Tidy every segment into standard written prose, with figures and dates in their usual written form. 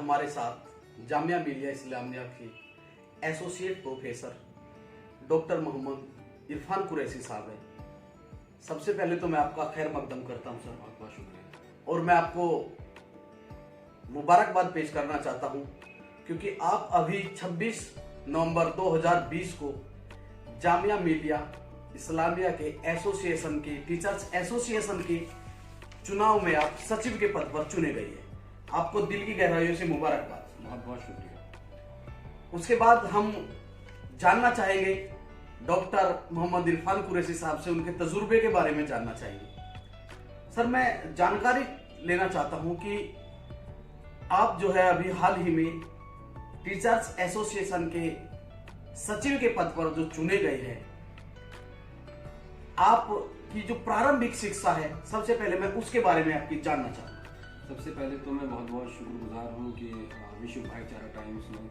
हमारे साथ जामिया मिलिया इस्लामिया के associate professor doctor Mohammad Irfan Qureshi साहब हैं। सबसे पहले तो मैं आपका खैर मकदम करता हूं सर, बहुत बहुत शुक्रिया। और मैं आपको मुबारकबाद पेश करना चाहता हूं क्योंकि आप अभी 26 नवंबर 2020 को जामिया मिलिया इस्लामिया के एसोसिएशन के टीचर्स एसोसिएशन के चुनाव में आप सचिव के पद पर चुने गए हैं। आपको दिल की गहराइयों से मुबारकबाद। बहुत बहुत शुक्रिया। उसके बाद हम जानना चाहेंगे डॉक्टर मोहम्मद इरफान कुरैशी साहब से, उनके तजुर्बे के बारे में जानना चाहेंगे। सर, मैं जानकारी लेना चाहता हूं कि आप जो है अभी हाल ही में टीचर्स एसोसिएशन के सचिव के पद पर जो चुने गए हैं, आपकी जो प्रारंभिक शिक्षा है, सबसे पहले मैं उसके बारे में आपकी जानना चाहता हूँ। सबसे पहले तो मैं बहुत बहुत शुक्रगुजार हूँ कि विश्व भाईचारा टाइम्स ने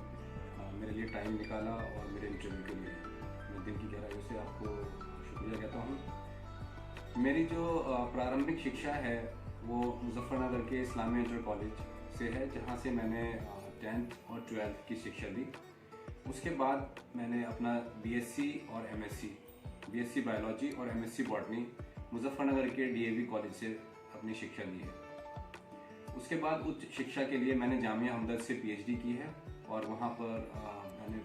मेरे लिए टाइम निकाला और मेरे इंटरव्यू के लिए मैं दिल की गहराइयों से आपको शुक्रिया कहता हूँ। मेरी जो प्रारंभिक शिक्षा है वो मुजफ्फरनगर के इस्लामिया इंटर कॉलेज से है, जहाँ से मैंने 10th और 12th की शिक्षा ली। उसके बाद मैंने अपना बीएससी और एमएससी, बीएससी बायोलॉजी और एमएससी बॉटनी मुजफ्फरनगर के डीएवी कॉलेज से अपनी शिक्षा ली है। उसके बाद उच्च शिक्षा के लिए मैंने जामिया हमदर्द से पीएचडी की है और वहाँ पर मैंने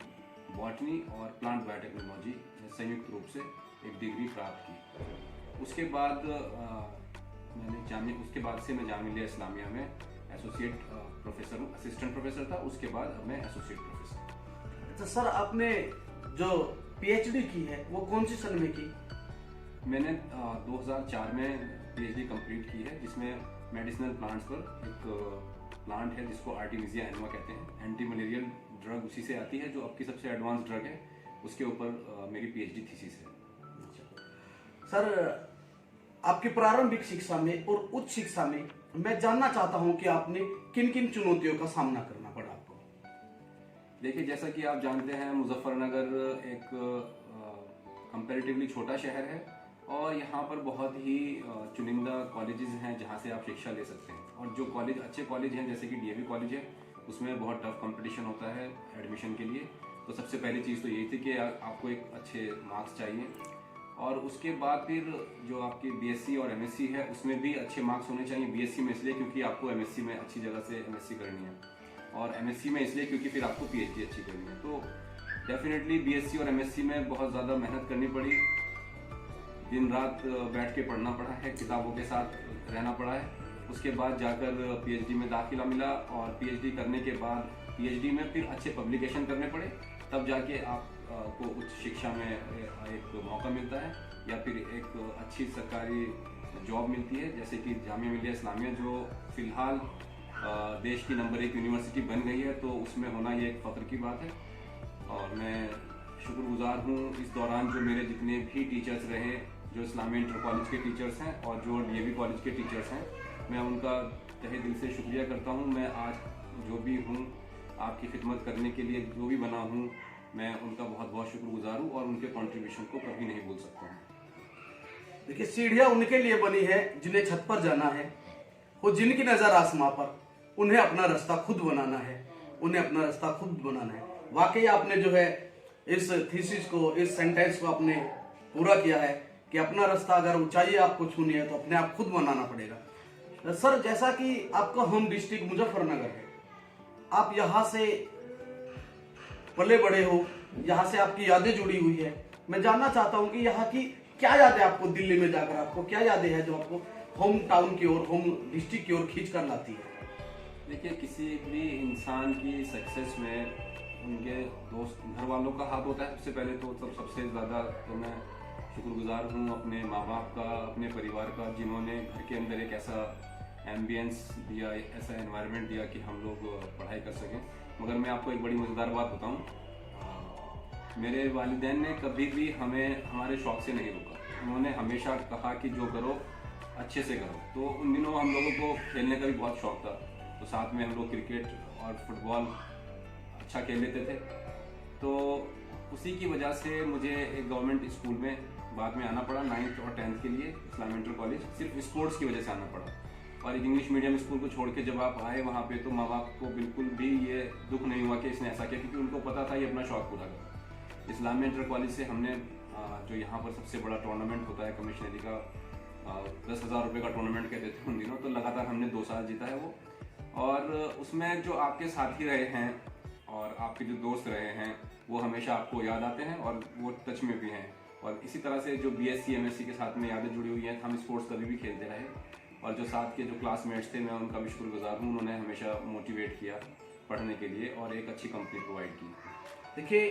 बॉटनी और प्लांट बायोटेक्नोलॉजी संयुक्त रूप से एक डिग्री प्राप्त की। उसके बाद से मैं जामिया मिलिया इस्लामिया में एसोसिएट प्रोफेसर हूँ। असिस्टेंट प्रोफेसर था, उसके बाद अब मैं एसोसिएट प्रोफेसर। अच्छा सर, आपने जो पीएचडी की है वो कौन सी सन में की? मैंने 2004 में पीएचडी कंप्लीट की है, जिसमें मेडिसिनल प्लांट्स पर एक प्लांट है जिसको आर्टेमिसिया एनुआ कहते हैं। एंटी मलेरियल ड्रग उसी से आती है, जो अब की सबसे एडवांस ड्रग है। उसके ऊपर मेरी पीएचडी थीसिस है। सर, आपकी प्रारंभिक शिक्षा में और उच्च शिक्षा में मैं जानना चाहता हूं कि आपने किन किन चुनौतियों का सामना करना पड़ा आपको? देखिए, जैसा कि आप जानते हैं, मुजफ्फरनगर एक कंपैरेटिवली छोटा शहर है और यहाँ पर बहुत ही चुनिंदा कॉलेजेस हैं जहाँ से आप शिक्षा ले सकते हैं। और जो कॉलेज अच्छे कॉलेज हैं, जैसे कि डीएवी कॉलेज है, उसमें बहुत टफ कंपटीशन होता है एडमिशन के लिए। तो सबसे पहली चीज़ तो यही थी कि आपको एक अच्छे मार्क्स चाहिए, और उसके बाद फिर जो आपकी बीएससी और एमएससी है उसमें भी अच्छे मार्क्स होने चाहिए। बीएससी में इसलिए क्योंकि आपको एमएससी में अच्छी जगह से एमएससी करनी है, और एमएससी में इसलिए क्योंकि फिर आपको पीएचडी अच्छी करनी है। तो डेफिनेटली बीएससी और एमएससी में बहुत ज़्यादा मेहनत करनी पड़ी, दिन रात बैठ के पढ़ना पड़ा है, किताबों के साथ रहना पड़ा है। उसके बाद जाकर पीएचडी में दाखिला मिला, और पीएचडी करने के बाद पीएचडी में फिर अच्छे पब्लिकेशन करने पड़े, तब जाके आपको उच्च शिक्षा में एक मौका मिलता है या फिर एक अच्छी सरकारी जॉब मिलती है। जैसे कि जामिया मिलिया इस्लामिया जो फिलहाल देश की नंबर 1 यूनिवर्सिटी बन गई है, तो उसमें होना ये एक फ़ख्र की बात है। और मैं शुक्रगुजार हूँ इस दौरान जो मेरे जितने भी टीचर्स रहे, जो इस्लामिया इंटर कॉलेज के टीचर्स हैं और जो डीएवी कॉलेज के टीचर्स हैं, मैं उनका तहे दिल से शुक्रिया करता हूँ। मैं आज जो भी हूँ, आपकी खिदमत करने के लिए जो भी बना हूँ, मैं उनका बहुत बहुत शुक्रगुजार हूँ और उनके कंट्रीब्यूशन को कभी नहीं भूल सकता हूँ। देखिए, सीढ़ियाँ उनके लिए बनी है जिन्हें छत पर जाना है, वो जिनकी नज़र आसमां पर, उन्हें अपना रास्ता खुद बनाना है, उन्हें अपना रास्ता खुद बनाना है। वाकई आपने जो है इस थीसिस को, इस सेंटेंस को आपने पूरा किया है कि अपना रास्ता अगर ऊंचाई आपको छूनी है तो अपने आप खुद बनाना पड़ेगा। सर, जैसा कि आपका होम डिस्ट्रिक्ट मुजफ्फरनगर है, आप यहाँ से पले बड़े हो, यहाँ से आपकी यादें जुड़ी हुई है। मैं जानना चाहता हूँ कि यहाँ की क्या यादें आपको दिल्ली में जाकर, आपको क्या यादें हैं जो आपको होम टाउन की ओर, होम डिस्ट्रिक्ट की ओर खींच कर लाती है? देखिए, किसी भी इंसान की सक्सेस में उनके दोस्त, घर वालों का हाथ होता है सबसे पहले। तो सबसे ज़्यादा तो मैं शुक्रगुजार हूँ अपने माँ बाप का, अपने परिवार का, जिन्होंने घर के अंदर एक ऐसा एम्बियंस दिया, ऐसा एनवायरनमेंट दिया कि हम लोग पढ़ाई कर सकें। मगर मैं आपको एक बड़ी मज़ेदार बात बताऊँ, मेरे वालिदैन ने कभी भी हमें हमारे शौक़ से नहीं रोका। उन्होंने हमेशा कहा कि जो करो अच्छे से करो। तो उन दिनों हम लोगों को खेलने का भी बहुत शौक़ था, तो साथ में हम लोग क्रिकेट और फुटबॉल अच्छा खेल लेते थे। तो उसी की वजह से मुझे एक गवर्नमेंट स्कूल में बाद में आना पड़ा 9th और 10th के लिए, इस्लामिया इंटर कॉलेज। सिर्फ स्पोर्ट्स की वजह से आना पड़ा। और एक इंग्लिश मीडियम स्कूल को छोड़ के जब आप आए वहाँ पे तो माँ बाप को बिल्कुल भी ये दुख नहीं हुआ कि इसने ऐसा किया, क्योंकि उनको पता था ये अपना शौक पूरा कर। इस्लामिया इंटर कॉलेज से हमने जो यहाँ पर सबसे बड़ा टूर्नामेंट होता है कमिश्नरी का, 10,000 रुपये का टूर्नामेंट कहते थे उन दिनों, तो लगातार हमने 2 साल जीता है वो। और उसमें जो आपके साथी रहे हैं और आपके जो दोस्त रहे हैं वो हमेशा आपको याद आते हैं और वो टच में भी हैं। और इसी तरह से जो BSc MSc के साथ में यादें जुड़ी हुई हैं, हम स्पोर्ट्स कभी भी खेलते रहे और जो साथ के जो क्लासमेट्स थे मैं उनका भी शुक्रगुजार हूँ, उन्होंने हमेशा मोटिवेट किया पढ़ने के लिए और एक अच्छी कंपनी प्रोवाइड की। देखिए,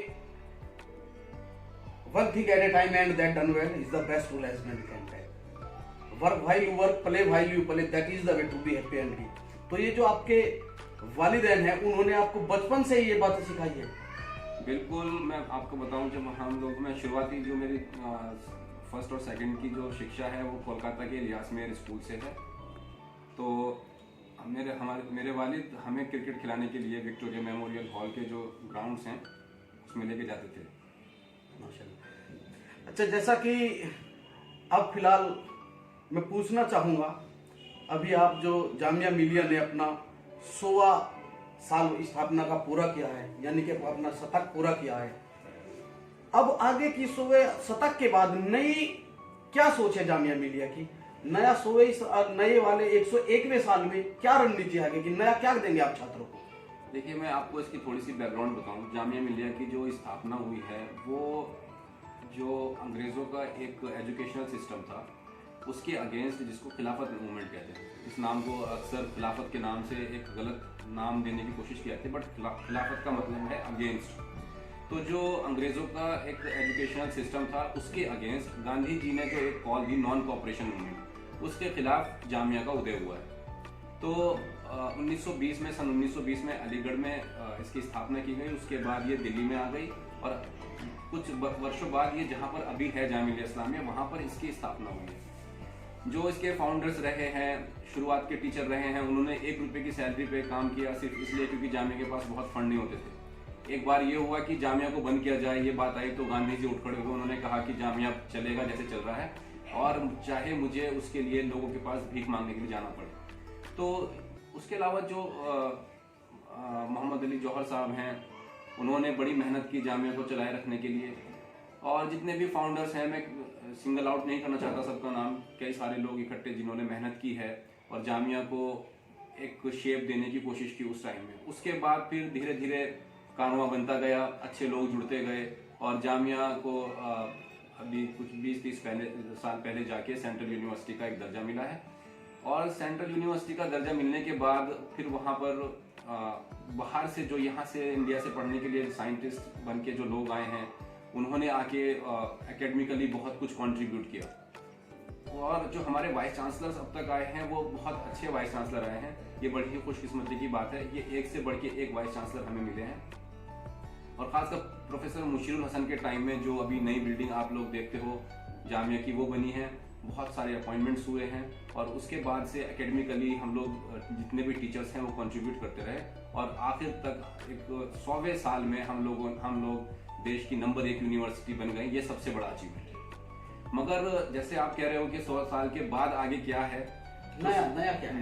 work thing at a time and that done well is the best rule as man can tell. Work while you work, play while you play, that is the way to be happy and live. तो ये जो आपके वालिदैन हैं उन्होंने आपको बचपन से ही ये बातें सिखाई है? बिल्कुल, मैं आपको बताऊं, जब हम लोग में शुरुआती जो मेरी फर्स्ट और सेकंड की जो शिक्षा है वो कोलकाता के इलियास मेयर स्कूल से है। तो मेरे वालिद हमें क्रिकेट खिलाने के लिए विक्टोरिया मेमोरियल हॉल के जो ग्राउंड्स हैं उसमें लेके जाते थे। माशाल्लाह। अच्छा, जैसा कि अब फिलहाल मैं पूछना चाहूँगा, अभी आप जो जामिया मिलिया ने अपना 100वां साल स्थापना का पूरा किया है, यानी कि अपना शतक पूरा किया है, अब आगे की 100वें शतक के बाद नई क्या सोच है जामिया मिलिया की? नया 100वें नए वाले 101वें साल में क्या रणनीति आगे की, नया क्या देंगे आप छात्रों को? देखिए, मैं आपको इसकी थोड़ी सी बैकग्राउंड बताऊं। जामिया मिलिया की जो स्थापना हुई है वो जो अंग्रेज़ों का एक एजुकेशनल सिस्टम था उसके अगेंस्ट, जिसको खिलाफत मूवमेंट कहते हैं, इस नाम को अक्सर खिलाफत के नाम से एक गलत नाम देने की कोशिश की जाती है, बट खिलाफत का मतलब है अगेंस्ट। तो जो अंग्रेज़ों का एक एजुकेशनल सिस्टम था उसके अगेंस्ट गांधी जी ने जो एक call the non cooperation movement, उसके खिलाफ जामिया का उदय हुआ है। तो 1920 में, सन 1920 में अलीगढ़ में इसकी स्थापना की गई। उसके बाद ये दिल्ली में आ गई और कुछ वर्षों बाद ये जहाँ पर अभी है जामिया इस्लामिया, वहाँ पर इसकी स्थापना हुई है। जो इसके फाउंडर्स रहे हैं, शुरुआत के टीचर रहे हैं, उन्होंने 1 रुपये की सैलरी पे काम किया, सिर्फ इसलिए क्योंकि जामिया के पास बहुत फंड नहीं होते थे। एक बार ये हुआ कि जामिया को बंद किया जाए, ये बात आई तो गांधी जी उठ खड़े हुए, उन्होंने कहा कि जामिया चलेगा जैसे चल रहा है और चाहे मुझे उसके लिए लोगों के पास भीख मांगने के लिए जाना पड़े। तो उसके अलावा जो मोहम्मद अली जौहर साहब हैं, उन्होंने बड़ी मेहनत की जामिया को चलाए रखने के लिए। और जितने भी फाउंडर्स हैं, मैं सिंगल आउट नहीं करना चाहता सबका नाम, कई सारे लोग इकट्ठे जिन्होंने मेहनत की है और जामिया को एक शेप देने की कोशिश की उस टाइम में। उसके बाद फिर धीरे धीरे कारवां बनता गया, अच्छे लोग जुड़ते गए और जामिया को अभी कुछ 20-30 साल पहले जाके सेंट्रल यूनिवर्सिटी का एक दर्जा मिला है। और सेंट्रल यूनिवर्सिटी का दर्जा मिलने के बाद फिर वहाँ पर बाहर से जो यहाँ से इंडिया से पढ़ने के लिए साइंटिस्ट बन के जो लोग आए हैं, उन्होंने आके एकेडमिकली बहुत कुछ कंट्रीब्यूट किया। और जो हमारे वाइस चांसलर्स अब तक आए हैं वो बहुत अच्छे वाइस चांसलर आए हैं। ये बड़ी ही खुशकिस्मती की बात है, ये एक से बढ़ के एक वाइस चांसलर हमें मिले हैं। और खासकर प्रोफेसर मुशीरुल हसन के टाइम में जो अभी नई बिल्डिंग आप लोग देखते हो जामिया की, वो बनी है, बहुत सारे अपॉइंटमेंट्स हुए हैं और उसके बाद से एकेडमिकली हम लोग जितने भी टीचर्स हैं वो कंट्रीब्यूट करते रहे और आखिर तक एक 100वें साल में हम लोग देश की नंबर 1 यूनिवर्सिटी बन गई। ये सबसे बड़ा अचीवमेंट है। मगर जैसे आप कह रहे हो कि 100 साल के बाद आगे क्या है, नया क्या है?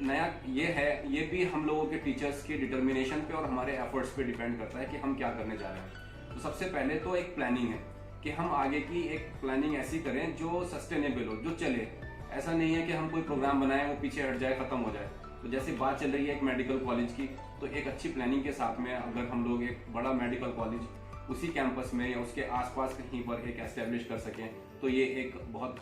नया ये है, ये भी हम लोगों के टीचर्स के डिटर्मिनेशन पे और हमारे एफर्ट्स पे डिपेंड करता है कि हम क्या करने जा रहे हैं। तो सबसे पहले तो एक प्लानिंग है कि हम आगे की एक प्लानिंग ऐसी करें जो सस्टेनेबल हो, जो चले। ऐसा नहीं है कि हम कोई प्रोग्राम बनाएं, वो पीछे हट जाए, खत्म हो जाए। तो जैसे बात चल रही है एक मेडिकल कॉलेज की, तो एक अच्छी प्लानिंग के साथ में अगर हम लोग एक बड़ा मेडिकल कॉलेज उसी कैंपस में या उसके आसपास कहीं पर एक एस्टेब्लिश कर सकें, तो ये एक बहुत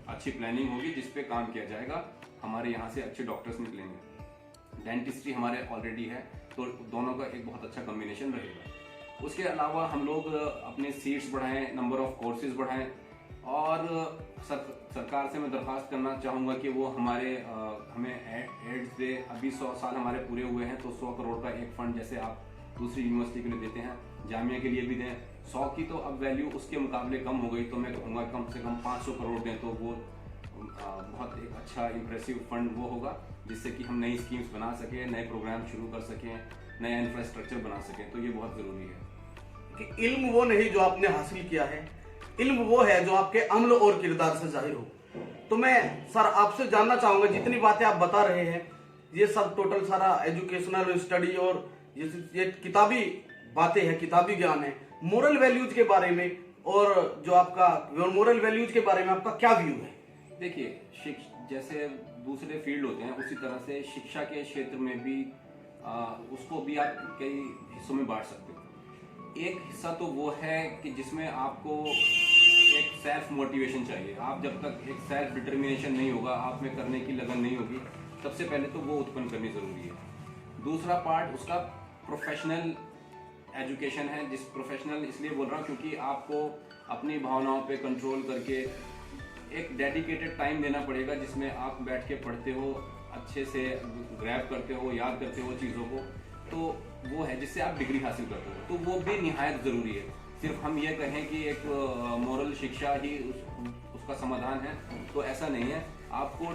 अच्छी प्लानिंग होगी जिस पे काम किया जाएगा। हमारे यहाँ से अच्छे डॉक्टर्स निकलेंगे। डेंटिस्ट्री हमारे ऑलरेडी है, तो दोनों का एक बहुत अच्छा कॉम्बिनेशन रहेगा। उसके अलावा हम लोग अपने सीट्स बढ़ाएं, नंबर ऑफ कोर्सेज बढ़ाएं और सरकार से मैं दरख्वास्त करना चाहूँगा कि वो हमें एड्स दे। अभी 100 साल हमारे पूरे हुए हैं तो 100 करोड़ का एक फंड जैसे आप दूसरी यूनिवर्सिटी के लिए देते हैं, जामिया के लिए भी दें। 100 की तो अब वैल्यू उसके मुकाबले कम हो गई, तो मैं कहूँगा कम से कम 500 करोड़ दें, तो वो बहुत एक अच्छा इम्प्रेसिव फंड वो होगा जिससे कि हम नई स्कीम्स बना सकें, नए प्रोग्राम शुरू कर सकें, नया इंफ्रास्ट्रक्चर बना सकें। तो ये बहुत ज़रूरी है कि इल्म वो नहीं जो आपने हासिल किया है, इल्म वो है जो आपके अमल और किरदार से जाहिर हो। तो मैं सर आपसे जानना चाहूंगा, जितनी बातें आप बता रहे हैं ये सब टोटल सारा एजुकेशनल स्टडी और ये किताबी बातें हैं, किताबी ज्ञान है, मोरल वैल्यूज के बारे में और जो आपका मोरल वैल्यूज के बारे में आपका क्या व्यू है? देखिए, जैसे दूसरे फील्ड होते हैं उसी तरह से शिक्षा के क्षेत्र में भी उसको भी आप कई हिस्सों में बांट सकते हो। एक हिस्सा तो वो है कि जिसमें आपको एक सेल्फ मोटिवेशन चाहिए। आप जब तक एक सेल्फ डिटर्मिनेशन नहीं होगा, आप में करने की लगन नहीं होगी, सबसे पहले तो वो उत्पन्न करनी जरूरी है। दूसरा पार्ट उसका प्रोफेशनल एजुकेशन है, जिस प्रोफेशनल इसलिए बोल रहा हूँ क्योंकि आपको अपनी भावनाओं पे कंट्रोल करके एक डेडिकेटेड टाइम देना पड़ेगा जिसमें आप बैठ के पढ़ते हो, अच्छे से ग्रैब करते हो, याद करते हो चीज़ों को, तो वो है जिससे आप डिग्री हासिल करते हो। तो वो भी निहायत ज़रूरी है। सिर्फ हम ये कहें कि एक मॉरल शिक्षा ही उसका समाधान है तो ऐसा नहीं है। आपको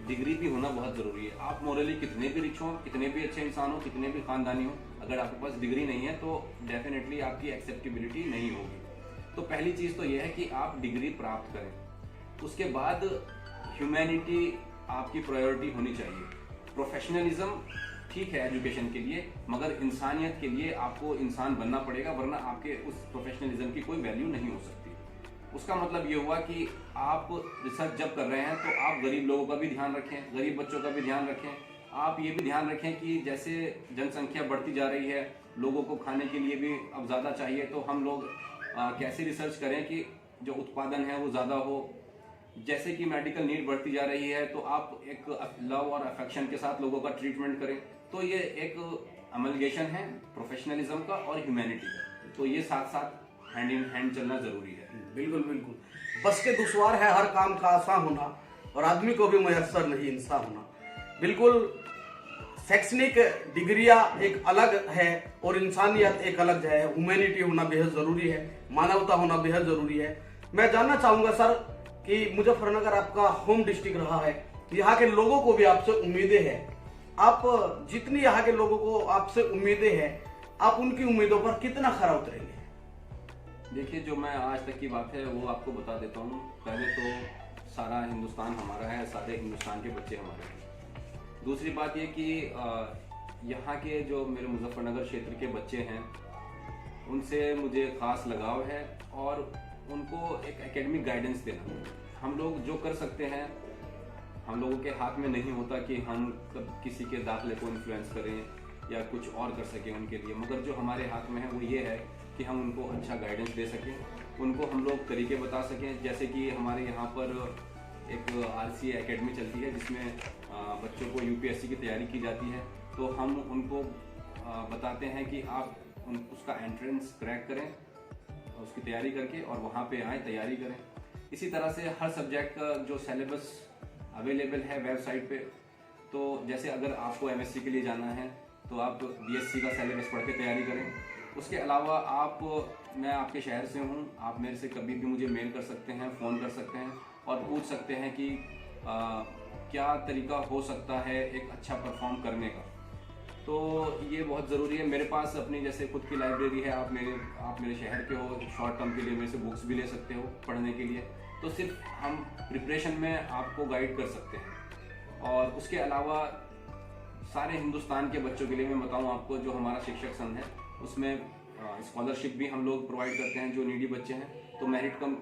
डिग्री भी होना बहुत ज़रूरी है। आप मॉरली कितने भी रिच हो, कितने भी अच्छे इंसान हो, कितने भी खानदानी हो, अगर आपके पास डिग्री नहीं है तो डेफिनेटली आपकी एक्सेप्टेबिलिटी नहीं होगी। तो पहली चीज़ तो ये है कि आप डिग्री प्राप्त करें। उसके बाद ह्यूमैनिटी आपकी प्रायोरिटी होनी चाहिए। प्रोफेशनलिज्म ठीक है एजुकेशन के लिए, मगर इंसानियत के लिए आपको इंसान बनना पड़ेगा, वरना आपके उस प्रोफेशनलिज्म की कोई वैल्यू नहीं हो सकती। उसका मतलब ये हुआ कि आप रिसर्च जब कर रहे हैं तो आप गरीब लोगों का भी ध्यान रखें, गरीब बच्चों का भी ध्यान रखें। आप ये भी ध्यान रखें कि जैसे जनसंख्या बढ़ती जा रही है, लोगों को खाने के लिए भी अब ज़्यादा चाहिए, तो हम लोग कैसे रिसर्च करें कि जो उत्पादन है वो ज़्यादा हो। जैसे कि मेडिकल नीड बढ़ती जा रही है तो आप एक लव और अफेक्शन के साथ लोगों का ट्रीटमेंट करें। तो ये एक अमलगेशन है प्रोफेशनलिज्म का और ह्यूमैनिटी का, तो ये साथ साथ हैंड इन हैंड चलना जरूरी है। बिल्कुल बिल्कुल। बस के दुश्वार है हर काम का आसान होना, और आदमी को भी मयस्सर नहीं इंसान होना। बिल्कुल, शैक्षणिक डिग्रियां एक अलग है और इंसानियत एक अलग है। ह्यूमैनिटी होना बेहद जरूरी है, मानवता होना बेहद जरूरी है। मैं जानना चाहूंगा सर कि मुजफ्फरनगर आपका होम डिस्ट्रिक्ट रहा है, यहाँ के लोगों को भी आपसे उम्मीदें हैं। आप जितनी यहाँ के लोगों को आपसे उम्मीदें हैं, आप उनकी उम्मीदों पर कितना खरा उतरेंगे? देखिए, जो मैं आज तक की बात है वो आपको बता देता हूँ। पहले तो सारा हिंदुस्तान हमारा है, सारे हिंदुस्तान के बच्चे हमारे हैं। दूसरी बात ये कि यहाँ के जो मेरे मुजफ्फरनगर क्षेत्र के बच्चे हैं उनसे मुझे खास लगाव है, और उनको एक एकेडमिक गाइडेंस देना। हम लोग जो कर सकते हैं, हम लोगों के हाथ में नहीं होता कि हम किसी के दाखिले को इन्फ्लुएंस करें या कुछ और कर सकें उनके लिए, मगर जो हमारे हाथ में है वो ये है कि हम उनको अच्छा गाइडेंस दे सकें, उनको हम लोग तरीके बता सकें। जैसे कि हमारे यहाँ पर एक RCA एकेडमी चलती है जिसमें बच्चों को UPSC की तैयारी की जाती है, तो हम उनको बताते हैं कि आप उसका एंट्रेंस क्रैक करें, उसकी तैयारी करके और वहाँ पे आएँ, तैयारी करें। इसी तरह से हर सब्जेक्ट का जो सिलेबस अवेलेबल है वेबसाइट पे, तो जैसे अगर आपको MSc के लिए जाना है तो आप BSc का सिलेबस पढ़ के तैयारी करें। उसके अलावा मैं आपके शहर से हूँ, आप मेरे से कभी भी मुझे मेल कर सकते हैं, फ़ोन कर सकते हैं और पूछ सकते हैं कि क्या तरीका हो सकता है एक अच्छा परफॉर्म करने का। तो ये बहुत ज़रूरी है। मेरे पास अपनी जैसे खुद की लाइब्रेरी है, आप मेरे शहर के हो, शॉर्ट टर्म के लिए मेरे से बुक्स भी ले सकते हो पढ़ने के लिए। तो सिर्फ हम प्रिपरेशन में आपको गाइड कर सकते हैं, और उसके अलावा सारे हिंदुस्तान के बच्चों के लिए मैं बताऊं आपको, जो हमारा शिक्षक संघ है उसमें स्कॉलरशिप भी हम लोग प्रोवाइड करते हैं जो नीडी बच्चे हैं। तो मेरिट कम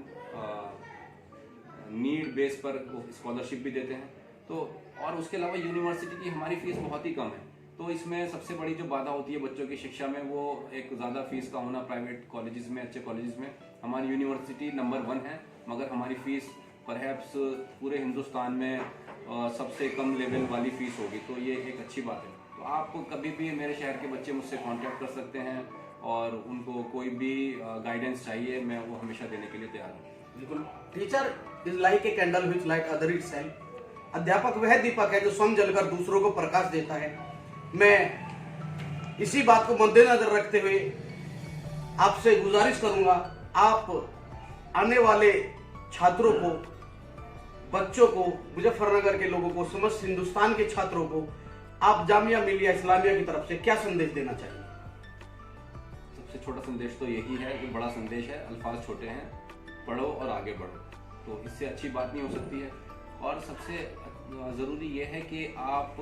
नीड बेस पर स्कॉलरशिप भी देते हैं। तो और उसके अलावा यूनिवर्सिटी की हमारी फीस बहुत ही कम है, तो इसमें सबसे बड़ी जो बाधा होती है बच्चों की शिक्षा में वो एक ज़्यादा फीस का होना। प्राइवेट कॉलेजेस में, अच्छे कॉलेजेस में हमारी यूनिवर्सिटी नंबर 1 है, मगर हमारी फीस परहैप्स पूरे हिंदुस्तान में सबसे कम लेवल वाली फीस होगी, तो ये एक अच्छी बात है। तो आप कभी भी मेरे शहर के बच्चे मुझसे कांटेक्ट कर सकते हैं, और उनको कोई भी गाइडेंस चाहिए मैं वो हमेशा देने के लिए तैयार हूँ। बिल्कुल। Teacher is like a candle which light other itself. अध्यापक वह दीपक है जो स्वयं जलकर दूसरों को प्रकाश देता है। मैं इसी बात को मद्देनजर रखते हुए आपसे गुजारिश करूंगा, आप आने वाले छात्रों को, बच्चों को, मुजफ्फरनगर के लोगों को, समस्त हिंदुस्तान के छात्रों को आप जामिया मिलिया इस्लामिया की तरफ से क्या संदेश देना चाहिए? सबसे छोटा संदेश तो यही है, जो बड़ा संदेश है, अल्फाज छोटे हैं, पढ़ो और आगे बढ़ो। तो इससे अच्छी बात नहीं हो सकती है। और सबसे ज़रूरी ये है कि आप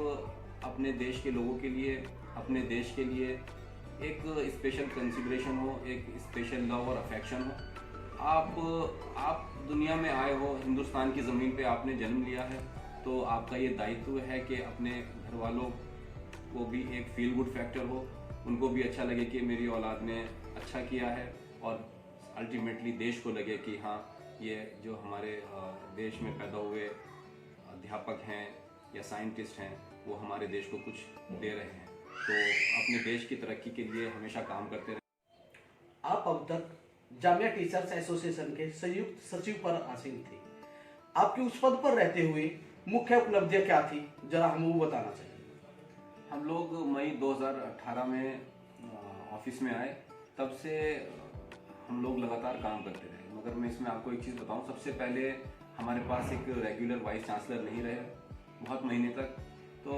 अपने देश के लोगों के लिए, अपने देश के लिए एक स्पेशल कंसिडरेशन हो, एक स्पेशल लव और अफेक्शन हो। आप दुनिया में आए हो, हिंदुस्तान की ज़मीन पे आपने जन्म लिया है, तो आपका ये दायित्व है कि अपने घर वालों को भी एक फील गुड फैक्टर हो, उनको भी अच्छा लगे कि मेरी औलाद ने अच्छा किया है, और अल्टीमेटली देश को लगे कि हाँ, ये जो हमारे देश में पैदा हुए अध्यापक हैं या साइंटिस्ट हैं वो हमारे देश को कुछ दे रहे हैं। तो अपने देश की तरक्की के लिए हमेशा काम करते रहे। आप अब तक जामिया टीचर्स एसोसिएशन के संयुक्त सचिव पर आसीन थे। आपकी उस पद पर रहते हुए मुख्य उपलब्धियां क्या थी, जरा हमें वो बताना चाहिए। हम लोग मई 2018 में ऑफिस में आए, तब से हम लोग लगातार काम करते रहे। मगर मैं इसमें आपको एक चीज़ बताऊं, सबसे पहले हमारे पास एक रेगुलर वाइस चांसलर नहीं रहे बहुत महीने तक, तो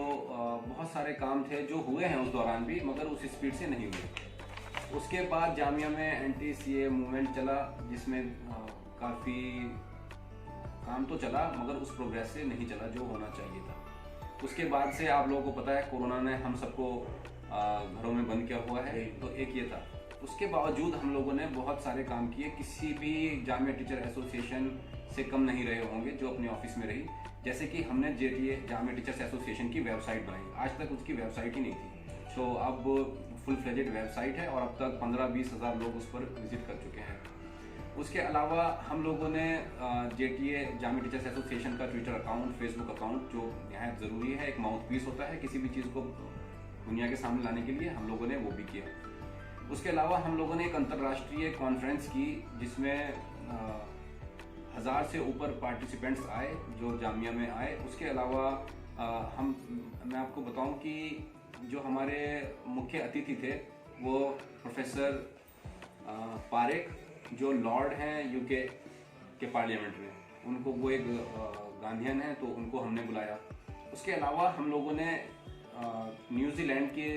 बहुत सारे काम थे जो हुए हैं उस दौरान भी, मगर उस स्पीड से नहीं हुए। उसके बाद जामिया में एंटी सीए मूवमेंट चला, जिसमें काफ़ी काम तो चला मगर उस प्रोग्रेस से नहीं चला जो होना चाहिए था। उसके बाद से आप लोगों को पता है कोरोना ने हम सबको घरों में बंद किया हुआ है, तो एक ये था। उसके बावजूद हम लोगों ने बहुत सारे काम किए, किसी भी जामिया टीचर एसोसिएशन से कम नहीं रहे होंगे जो अपने ऑफिस में रही। जैसे कि हमने जेटीए जामिया टीचर्स एसोसिएशन की वेबसाइट बनाई, आज तक उसकी वेबसाइट ही नहीं थी, तो अब फुल फ्लेजेड वेबसाइट है और अब तक 15-20 हज़ार लोग उस पर विजिट कर चुके हैं। उसके अलावा हम लोगों ने जेटीए जामिया टीचर्स एसोसिएशन का ट्विटर अकाउंट, फेसबुक अकाउंट, जो नहायत ज़रूरी है, एक माउथ पीस होता है किसी भी चीज़ को दुनिया के सामने लाने के लिए, हम लोगों ने वो भी किया। उसके अलावा हम लोगों ने एक अंतर्राष्ट्रीय कॉन्फ्रेंस की जिसमें 1000 से ऊपर पार्टिसिपेंट्स आए जो जामिया में आए। उसके अलावा मैं आपको बताऊं कि जो हमारे मुख्य अतिथि थे वो प्रोफेसर पारेख, जो लॉर्ड हैं यूके के पार्लियामेंट में, उनको, वो एक गांधीयन है, तो उनको हमने बुलाया। उसके अलावा हम लोगों ने न्यूजीलैंड के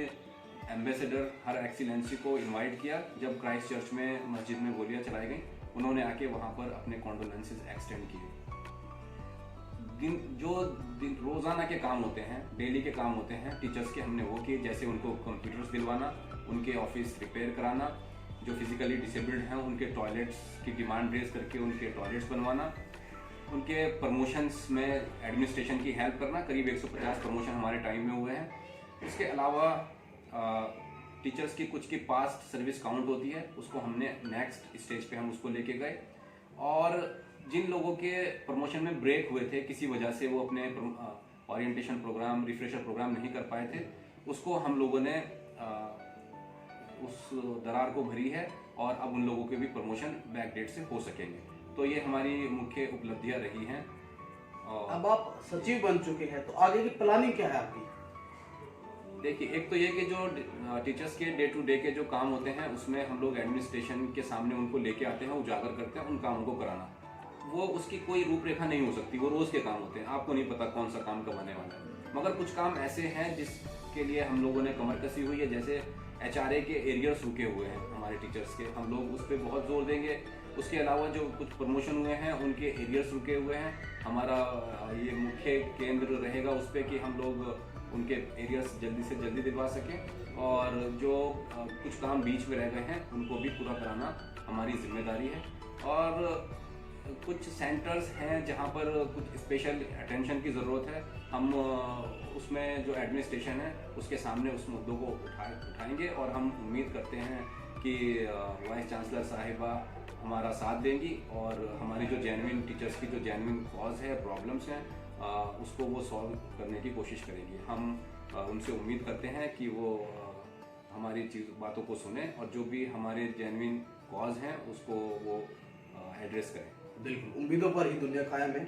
एम्बेसडर हर एक्सीलेंसी को इनवाइट किया जब क्राइस्ट चर्च में मस्जिद में गोलियां चलाई गई। उन्होंने आके वहाँ पर अपने कॉन्डोलेंसेस एक्सटेंड किए। रोज़ाना के काम होते हैं, डेली के काम होते हैं टीचर्स के, हमने वो किए, जैसे उनको कंप्यूटर्स दिलवाना, उनके ऑफिस रिपेयर कराना, जो फिजिकली डिसेबल्ड हैं उनके टॉयलेट्स की डिमांड रेज करके उनके टॉयलेट्स बनवाना, उनके प्रमोशंस में एडमिनिस्ट्रेशन की हेल्प करना। करीब 150 प्रमोशन हमारे टाइम में हुए हैं। इसके अलावा टीचर्स की कुछ की पास्ट सर्विस काउंट होती है, उसको हमने नेक्स्ट स्टेज पे हम उसको लेके गए, और जिन लोगों के प्रमोशन में ब्रेक हुए थे किसी वजह से, वो अपने ओरिएंटेशन प्रोग्राम, रिफ्रेशर प्रोग्राम नहीं कर पाए थे, उसको हम लोगों ने उस दरार को भरी है और अब उन लोगों के भी प्रमोशन बैकडेट से हो सकेंगे। तो ये हमारी मुख्य उपलब्धियां रही हैं। और अब आप सचिव बन चुके हैं, तो आगे की प्लानिंग क्या है आपकी? देखिए, एक तो ये कि जो टीचर्स के डे टू डे के जो काम होते हैं उसमें हम लोग एडमिनिस्ट्रेशन के सामने उनको लेके आते हैं, उजागर करते हैं उन कामों को कराना। वो उसकी कोई रूपरेखा नहीं हो सकती, वो रोज़ के काम होते हैं, आपको नहीं पता कौन सा काम कब आने वाला है। मगर कुछ काम ऐसे हैं जिसके लिए हम लोगों ने कमर कसी हुई है, जैसे HRA के एरियर्स रुके हुए हैं हमारे टीचर्स के, हम लोग उस पर बहुत जोर देंगे। उसके अलावा जो कुछ प्रमोशन हुए हैं उनके एरियर्स रुके हुए हैं, हमारा ये मुख्य केंद्र रहेगा उस पर कि हम लोग उनके एरियर्स जल्दी से जल्दी दिलवा सकें, और जो कुछ काम बीच में रह गए हैं उनको भी पूरा कराना हमारी जिम्मेदारी है। और कुछ सेंटर्स हैं जहाँ पर कुछ स्पेशल अटेंशन की ज़रूरत है, हम उसमें जो एडमिनिस्ट्रेशन है उसके सामने उस मुद्दों को उठाएंगे, और हम उम्मीद करते हैं कि वाइस चांसलर साहिबा हमारा साथ देंगी और हमारी जो जेन्युइन टीचर्स की जो जेन्युइन कॉज है, प्रॉब्लम्स हैं, उसको वो सॉल्व करने की कोशिश करेंगी। हम उनसे उम्मीद करते हैं कि वो हमारी बातों को सुने और जो भी हमारे जेन्युइन कॉज हैं उसको वो एड्रेस करें। बिल्कुल, उम्मीदों पर ही दुनिया कायम है।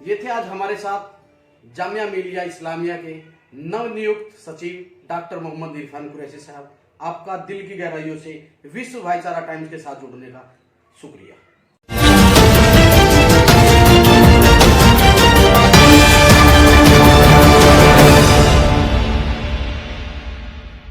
ये थे आज हमारे साथ जामिया मिलिया इस्लामिया के नवनियुक्त सचिव डॉक्टर मोहम्मद इरफान कुरैशी साहब। आपका दिल की गहराइयों से विश्व भाईचारा टाइम्स के साथ जुड़ने का शुक्रिया।